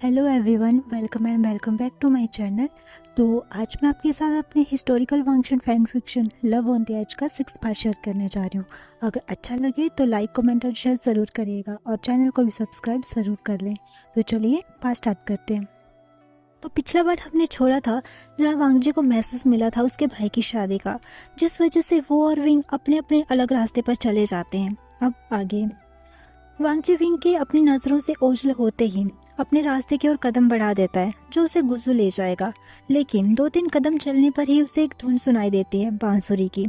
Hello everyone, welcome back to my channel. तो आज मैं आपके साथ अपने historical function fan fiction love on the edge का 6th पार्ट शेयर करने जा रही हूँ। अगर अच्छा लगे तो लाइक कमेंट और शेयर ज़रूर करिएगा और चैनल को भी सब्सक्राइब ज़रूर कर लें। तो चलिए पार्ट स्टार्ट करते हैं। तो पिछला पार्ट हमने छोड़ा था जहाँ वांगजी को मैसेज मिला था उसके भाई की शादी का, जिस वजह से वो और विंग अपने अपने अलग रास्ते पर चले जाते हैं। अब आगे वांगजी विंग के अपनी नज़रों से ओझल होते ही अपने रास्ते की ओर कदम बढ़ा देता है जो उसे गुजू ले जाएगा, लेकिन 2-3 कदम चलने पर ही उसे एक धुन सुनाई देती है बांसुरी की।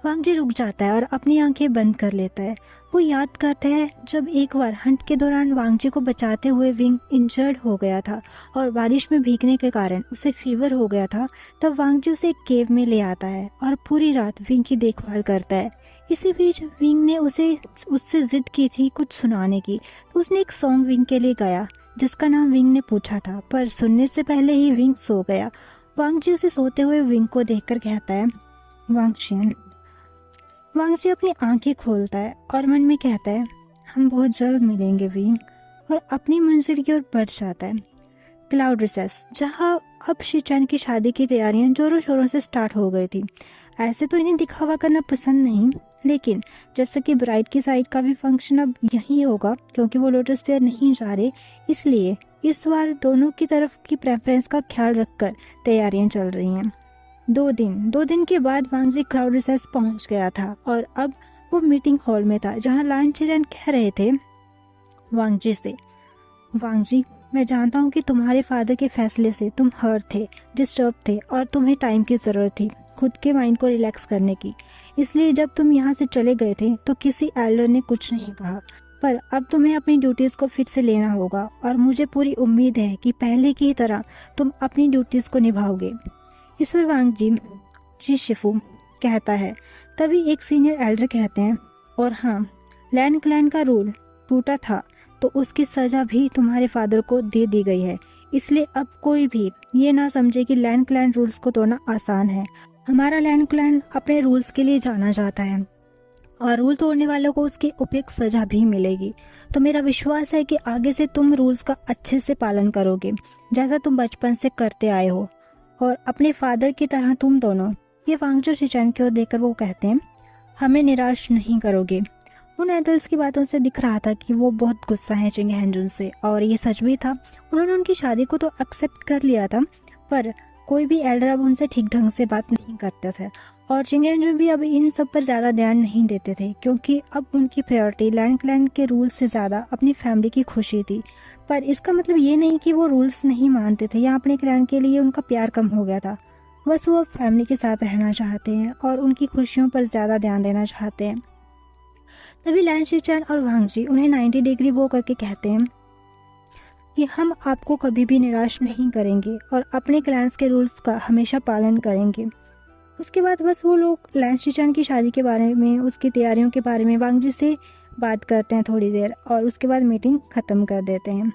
वांगजी रुक जाता है और अपनी आंखें बंद कर लेता है। वो याद करता है जब एक बार हंट के दौरान वांगजी को बचाते हुए विंग इंजर्ड हो गया था और बारिश में भीगने के कारण उसे फीवर हो गया था। तब वांगजी उसे एक केव में ले आता है और पूरी रात विंग की देखभाल करता है। इसी बीच विंग ने उससे जिद की थी कुछ सुनाने की, तो उसने एक सॉन्ग विंग के लिए गाया जिसका नाम विंग ने पूछा था, पर सुनने से पहले ही विंग सो गया। वांगजी उसे सोते हुए विंग को देखकर कहता है वांगशियन। वांगजी अपनी आंखें खोलता है और मन में कहता है हम बहुत जल्द मिलेंगे विंग, और अपनी मंजिल की ओर बढ़ जाता है। क्लाउड रिसेस, जहाँ अब शिचैन की शादी की तैयारियां जोरों शोरों से स्टार्ट हो गई थी। ऐसे तो इन्हें दिखावा करना पसंद नहीं, लेकिन जैसा कि ब्राइड की साइड का भी फंक्शन अब यही होगा क्योंकि वो लोटस फेयर नहीं जा रहे, इसलिए इस बार दोनों की तरफ की प्रेफरेंस का ख्याल रखकर तैयारियां चल रही हैं। 2 दिन के बाद वांगजी क्लाउड रिसेस पहुंच गया था और अब वो मीटिंग हॉल में था जहां लान चिरन कह रहे थे वांगजी से, वांगजी मैं जानता हूँ कि तुम्हारे फादर के फैसले से तुम हर्ट थे, डिस्टर्ब थे और तुम्हें टाइम की ज़रूरत थी खुद के माइंड को रिलैक्स करने की। इसलिए जब तुम यहाँ से चले गए थे तो किसी एल्डर ने कुछ नहीं कहा, पर अब तुम्हें अपनी ड्यूटीज़ को फिर से लेना होगा और मुझे पूरी उम्मीद है कि पहले की तरह तुम अपनी ड्यूटीज़ को निभाओगे। इस पर वांगजी जी शिफू कहता है। तभी एक सीनियर एल्डर कहते हैं और हाँ, लैन क्लैन का रूल टूटा था तो उसकी सज़ा भी तुम्हारे फादर को दे दी गई है, इसलिए अब कोई भी ये ना समझे कि लैंड क्लैन रूल्स को तोड़ना आसान है। हमारा लैंड क्लैन अपने रूल्स के लिए जाना जाता है और रूल तोड़ने वालों को उसकी उपयुक्त सज़ा भी मिलेगी। तो मेरा विश्वास है कि आगे से तुम रूल्स का अच्छे से पालन करोगे जैसा तुम बचपन से करते आए हो, और अपने फादर की तरह तुम दोनों, ये वांगजू शिचैन की ओर देखकर वो कहते हैं, हमें निराश नहीं करोगे। उन एडल्ट्स की बातों से दिख रहा था कि वो बहुत गुस्सा है चिंग हेंजुन से, और ये सच भी था। उन्होंने उनकी शादी को तो एक्सेप्ट कर लिया था, पर कोई भी एल्डर अब उनसे ठीक ढंग से बात नहीं करते थे और चिंग हेंजुन भी अब इन सब पर ज़्यादा ध्यान नहीं देते थे क्योंकि अब उनकी प्रायोरिटी लैंड क्लैन के रूल्स से ज़्यादा अपनी फैमिली की खुशी थी। पर इसका मतलब ये नहीं कि वो रूल्स नहीं मानते थे या अपने क्लैन के लिए उनका प्यार कम हो गया था। बस वो अब फैमिली के साथ रहना चाहते हैं और उनकी खुशियों पर ज़्यादा ध्यान देना चाहते हैं। तभी लैन शिचैन और वांगजी उन्हें 90 डिग्री वो करके कहते हैं कि हम आपको कभी भी निराश नहीं करेंगे और अपने क्लैंस के रूल्स का हमेशा पालन करेंगे। उसके बाद बस वो लोग लैन शिचैन की शादी के बारे में, उसकी तैयारियों के बारे में वांगजी से बात करते हैं थोड़ी देर, और उसके बाद मीटिंग ख़त्म कर देते हैं।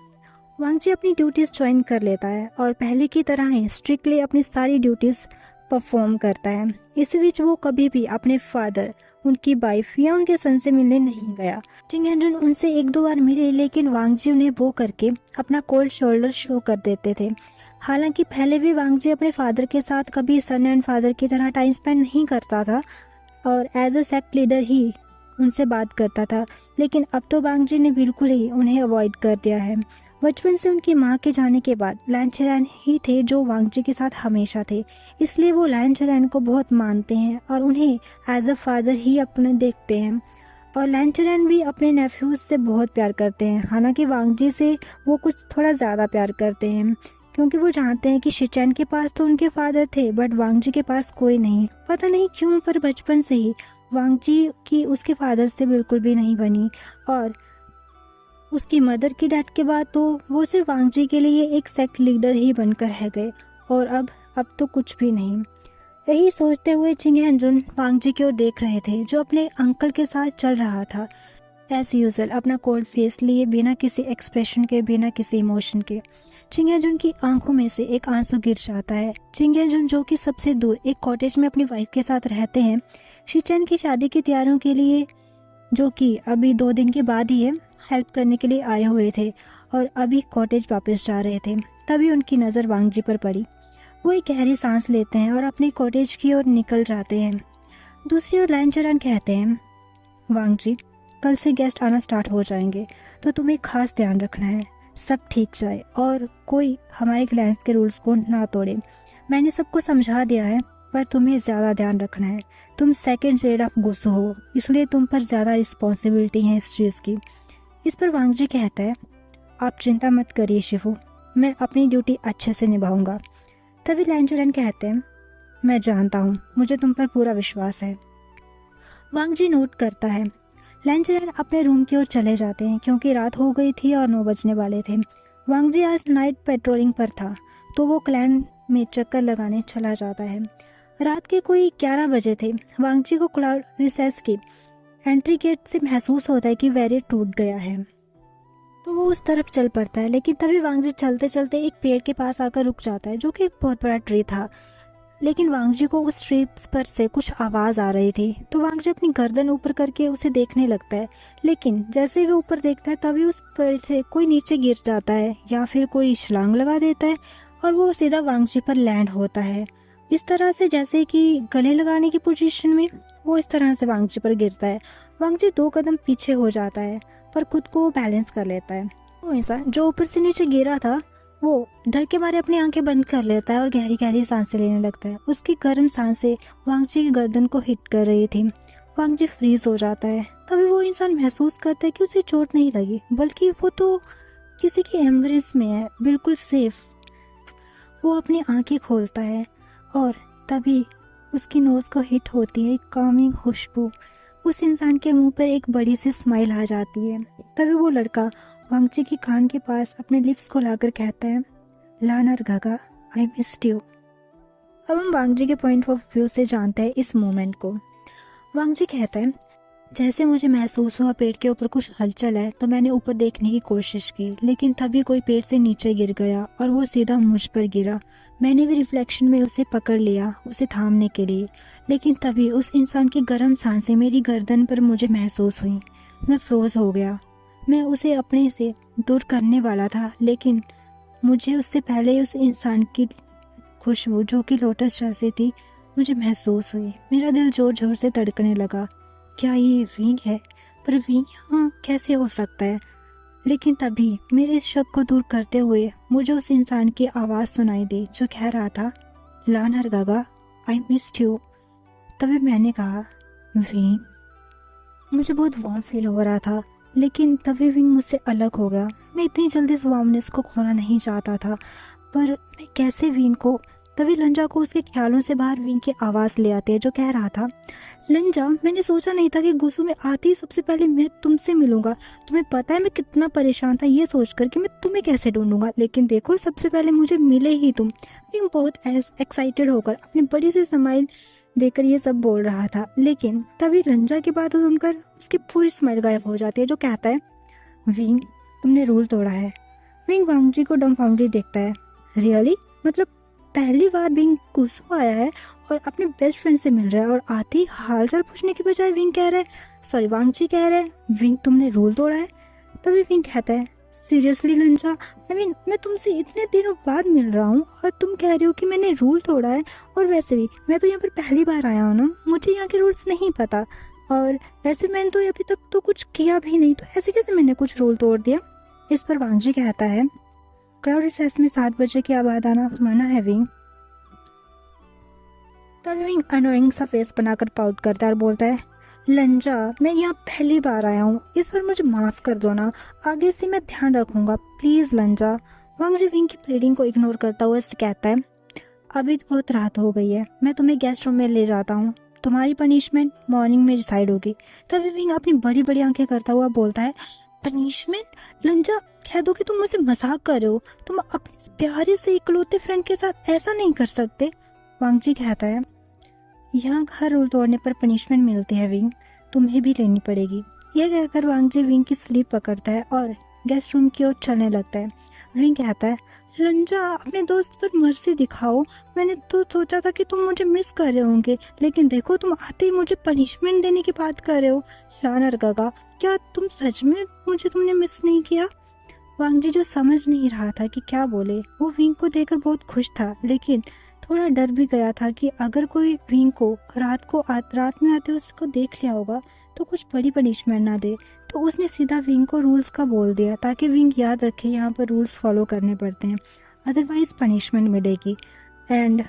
वांगजी अपनी ड्यूटीज़ ज्वाइन कर लेता है और पहले की तरह ही स्ट्रिक्टली अपनी सारी ड्यूटीज़ परफॉर्म करता है। इस बीच वो कभी भी अपने फादर, उनकी वाइफ या उनके सन से मिलने नहीं गया। चिंग हेंजुन उनसे 1-2 बार मिले, लेकिन वांगजी उन्हें वो करके अपना कोल्ड शोल्डर शो कर देते थे। हालांकि पहले भी वांगजी अपने फादर के साथ कभी सन एंड फादर की तरह टाइम स्पेंड नहीं करता था और एज अ सेक्ट लीडर ही उनसे बात करता था, लेकिन अब तो वांगजी ने बिल्कुल ही उन्हें अवॉइड कर दिया है। बचपन से उनकी माँ के जाने के बाद लैन चिरैन ही थे जो वांगजी के साथ हमेशा थे, इसलिए वो लैन चिरैन को बहुत मानते हैं और उन्हें एज अ फादर ही अपने देखते हैं। और लैन चिरैन भी अपने नेफ्यूज से बहुत प्यार करते हैं, हालांकि वांगजी से वो कुछ थोड़ा ज़्यादा प्यार करते हैं क्योंकि वो जानते हैं कि शिचैन के पास तो उनके फादर थे बट वांगजी के पास कोई नहीं। पता नहीं क्यों, पर बचपन से ही वांगजी की उसके फादर से बिल्कुल भी नहीं बनी, और उसकी मदर की डेथ के बाद तो वो सिर्फ वांगजी के लिए एक सेक्ट लीडर ही बनकर रह गए, और अब तो कुछ भी नहीं। यही सोचते हुए चिंग हेंजुन वांगजी की ओर देख रहे थे जो अपने अंकल के साथ चल रहा था एज यूजुअल, अपना कोल्ड फेस लिए, बिना किसी एक्सप्रेशन के, बिना किसी इमोशन के। चिंग हेंजुन की आंखों में से एक आंसू गिर जाता है। चिंग हेंजुन जो कि सबसे दूर एक कॉटेज में अपनी वाइफ के साथ रहते हैं, शिचैन की शादी की तैयारियों के लिए, जो कि अभी 2 दिन के बाद ही है, हेल्प करने के लिए आए हुए थे और अभी कॉटेज वापस जा रहे थे। तभी उनकी नज़र वांगजी पर पड़ी। वो एक गहरी सांस लेते हैं और अपने कॉटेज की ओर निकल जाते हैं। दूसरी ओर लैंचरन कहते हैं, वांगजी, कल से गेस्ट आना स्टार्ट हो जाएंगे, तो तुम्हें खास ध्यान रखना है, सब ठीक जाए और कोई हमारे क्लाइंट्स के रूल्स को ना तोड़े। मैंने सबको समझा दिया है, पर तुम्हें ज़्यादा ध्यान रखना है। तुम सेकंड शेड ऑफ गुस्सो हो, इसलिए तुम पर ज़्यादा रिस्पॉन्सिबिलिटी है इस चीज़ की। इस पर वांगजी कहता है, आप चिंता मत करिए शिफू, मैं अपनी ड्यूटी अच्छे से निभाऊंगा। तभी लैंचरन कहते हैं, मैं जानता हूँ, मुझे तुम पर पूरा विश्वास है। वांगजी नोट करता है। लैंचरन अपने रूम की ओर चले जाते हैं क्योंकि रात हो गई थी और 9 बजने वाले थे। वांगजी आज नाइट पेट्रोलिंग पर था, तो वो क्लैन में चक्कर लगाने चला जाता है। रात के कोई 11 बजे थे। वांगजी को क्लाउड रिसेस की एंट्री गेट से महसूस होता है कि बैरियर टूट गया है, तो वो उस तरफ चल पड़ता है। लेकिन तभी वांगजी चलते चलते एक पेड़ के पास आकर रुक जाता है, जो कि एक बहुत बड़ा ट्री था। लेकिन वांगजी को उस ट्री पर से कुछ आवाज़ आ रही थी, तो वांगजी अपनी गर्दन ऊपर करके उसे देखने लगता है। लेकिन जैसे ही वो ऊपर देखता है, तभी उस पेड़ से कोई नीचे गिर जाता है या फिर कोई छलांग लगा देता है और वो सीधा वांगजी पर लैंड होता है। इस तरह से जैसे कि गले लगाने की पोजीशन में वो इस तरह से वांगजी पर गिरता है। वांगजी 2 कदम पीछे हो जाता है, पर खुद को बैलेंस कर लेता है। वो इंसान जो ऊपर से नीचे गिरा था, वो डर के मारे अपनी आंखें बंद कर लेता है और गहरी गहरी सांसें लेने लगता है। उसकी गर्म सांसें वांगजी की गर्दन को हिट कर रही थी। वांगजी फ्रीज हो जाता है। तभी वो इंसान महसूस करता है कि उसे चोट नहीं लगी, बल्कि वो तो किसी की एम्ब्रेस में है, बिल्कुल सेफ। वो अपनी आंखें खोलता है और तभी उसकी नोज़ को हिट होती है एक कामिंग खुशबू। उस इंसान के मुंह पर एक बड़ी सी स्माइल आ जाती है। तभी वो लड़का वांगजी की कान के पास अपने लिप्स को लाकर कहता है, लानर गागा, आई मिस्ड यू। अब हम वांगजी के पॉइंट ऑफ व्यू से जानते हैं इस मोमेंट को। वांगजी कहता है, जैसे मुझे महसूस हुआ पेड़ के ऊपर कुछ हलचल है, तो मैंने ऊपर देखने की कोशिश की, लेकिन तभी कोई पेड़ से नीचे गिर गया और वो सीधा मुझ पर गिरा। मैंने भी रिफ्लेक्शन में उसे पकड़ लिया, उसे थामने के लिए, लेकिन तभी उस इंसान की गर्म सांसें मेरी गर्दन पर मुझे महसूस हुई। मैं फ्रोज हो गया। मैं उसे अपने से दूर करने वाला था, लेकिन मुझे उससे पहले उस इंसान की खुशबू, जो कि लोटस जैसी थी, मुझे महसूस हुई। मेरा दिल जोर जोर से धड़कने लगा। क्या ये विंग है? पर विंग यहाँ कैसे हो सकता है? लेकिन तभी मेरे शक को दूर करते हुए मुझे उस इंसान की आवाज़ सुनाई दी, जो कह रहा था, लानर गागा, आई मिस्ड यू। तभी मैंने कहा, विंग। मुझे बहुत वार्म फील हो रहा था, लेकिन तभी विंग मुझसे अलग हो गया। मैं इतनी जल्दी इस वार्मनेस को खोना नहीं चाहता था, पर मैं कैसे विंग को। तभी लंजा को उसके ख्यालों से बाहर विंग की आवाज़ ले आती है, जो कह रहा था, लंजा, मैंने सोचा नहीं था कि गुस्सू में आती ही सबसे पहले मैं तुमसे मिलूंगा। तुम्हें पता है मैं कितना परेशान था ये सोचकर कि मैं तुम्हें कैसे ढूंढूंगा, लेकिन देखो सबसे पहले मुझे मिले ही तुम। विंग बहुत एक्साइटेड होकर अपनी बड़ी सी स्माइल देकर ये सब बोल रहा था, लेकिन तभी लंजा की बात सुनकर उसकी पूरी स्माइल गायब हो जाती है, जो कहता है, विंग, तुमने रूल तोड़ा है। विंग वांगजी को डम्फाउंडली देखता है। रियली? मतलब पहली बार विंग गुस्सो आया है और अपने बेस्ट फ्रेंड से मिल रहा है, और आते ही हालचाल पूछने की बजाय विंग कह रहा है, सॉरी वांगजी कह रहा है, विंग तुमने रूल तोड़ा है। तभी विंग कहता है, सीरियसली लंजा, मैं तुमसे इतने दिनों बाद मिल रहा हूँ और तुम कह रहे हो कि मैंने रूल तोड़ा है? और वैसे भी मैं तो यहाँ पर पहली बार आया हूँ ना, मुझे यहाँ के रूल्स नहीं पता, और वैसे मैंने तो अभी तक तो कुछ किया भी नहीं, तो ऐसे कैसे मैंने कुछ रूल तोड़ दिया? इस पर वांगजी कहता है, क्लाउड रिसेस में 7 बजे के बाद आना मना है विंग। तभी विंग अनोइंग सा फेस बनाकर पाउट करता है और बोलता है, लंजा, मैं यहाँ पहली बार आया हूँ, इस बार मुझे माफ़ कर दो ना, आगे से मैं ध्यान रखूँगा, प्लीज़ लंजा। वांगजी विंग की प्लीडिंग को इग्नोर करता हुआ इससे कहता है, अभी तो बहुत रात हो गई है, मैं तुम्हें गेस्ट रूम में ले जाता हूँ, तुम्हारी पनिशमेंट मॉर्निंग में डिसाइड होगी। तभी विंग अपनी बड़ी बड़ी आंखें करता हुआ बोलता है, पनिशमेंट? लंजा, कह दो कि तुम मुझसे मजाक कर रहे हो, तुम अपने प्यारे से इकलौते फ्रेंड के साथ ऐसा नहीं कर सकते। वांगजी कहता है, यहाँ हर रूल तोड़ने पर पनिशमेंट मिलती है विंग, तुम्हें भी लेनी पड़ेगी। यह कहकर वांगजी विंग की स्लीप पकड़ता है और गेस्ट रूम की ओर चलने लगता है। विंग कहता है, लंजा, अपने दोस्त पर मर्जी दिखाओ, मैंने तो सोचा था कि तुम मुझे मिस कर रहे होंगे, लेकिन देखो तुम आते ही मुझे पनिशमेंट देने की बात कर रहे हो। लानर गागा, क्या तुम सच में तुमने मिस नहीं किया? वांग जी जो समझ नहीं रहा था कि क्या बोले, वो विंग को देखकर बहुत खुश था, लेकिन थोड़ा डर भी गया था कि अगर कोई विंग को रात में आते उसको देख लिया होगा तो कुछ बड़ी पनिशमेंट ना दे। तो उसने सीधा विंग को रूल्स का बोल दिया ताकि विंग याद रखे यहाँ पर रूल्स फॉलो करने पड़ते हैं, अदरवाइज पनिशमेंट मिलेगी। एंड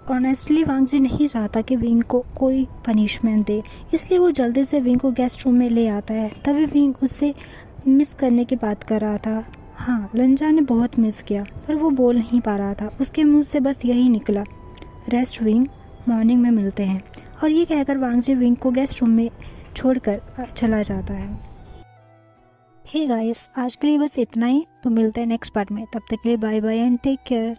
ऑनेस्टली वांग जी नहीं चाहता कि विंग को कोई पनिशमेंट दे, इसलिए वो जल्दी से विंग को गेस्ट रूम में ले आता है। तभी विंग उससे मिस करने की बात कर रहा था। हाँ, लंजा ने बहुत मिस किया पर वो बोल नहीं पा रहा था, उसके मुंह से बस यही निकला, रेस्ट विंग, मॉर्निंग में मिलते हैं। और ये कहकर वांग जी विंग को गेस्ट रूम में छोड़कर चला जाता है। हे गाइस, आज के लिए बस इतना ही, तो मिलते हैं नेक्स्ट पार्ट में। तब तक के लिए bye bye and take care.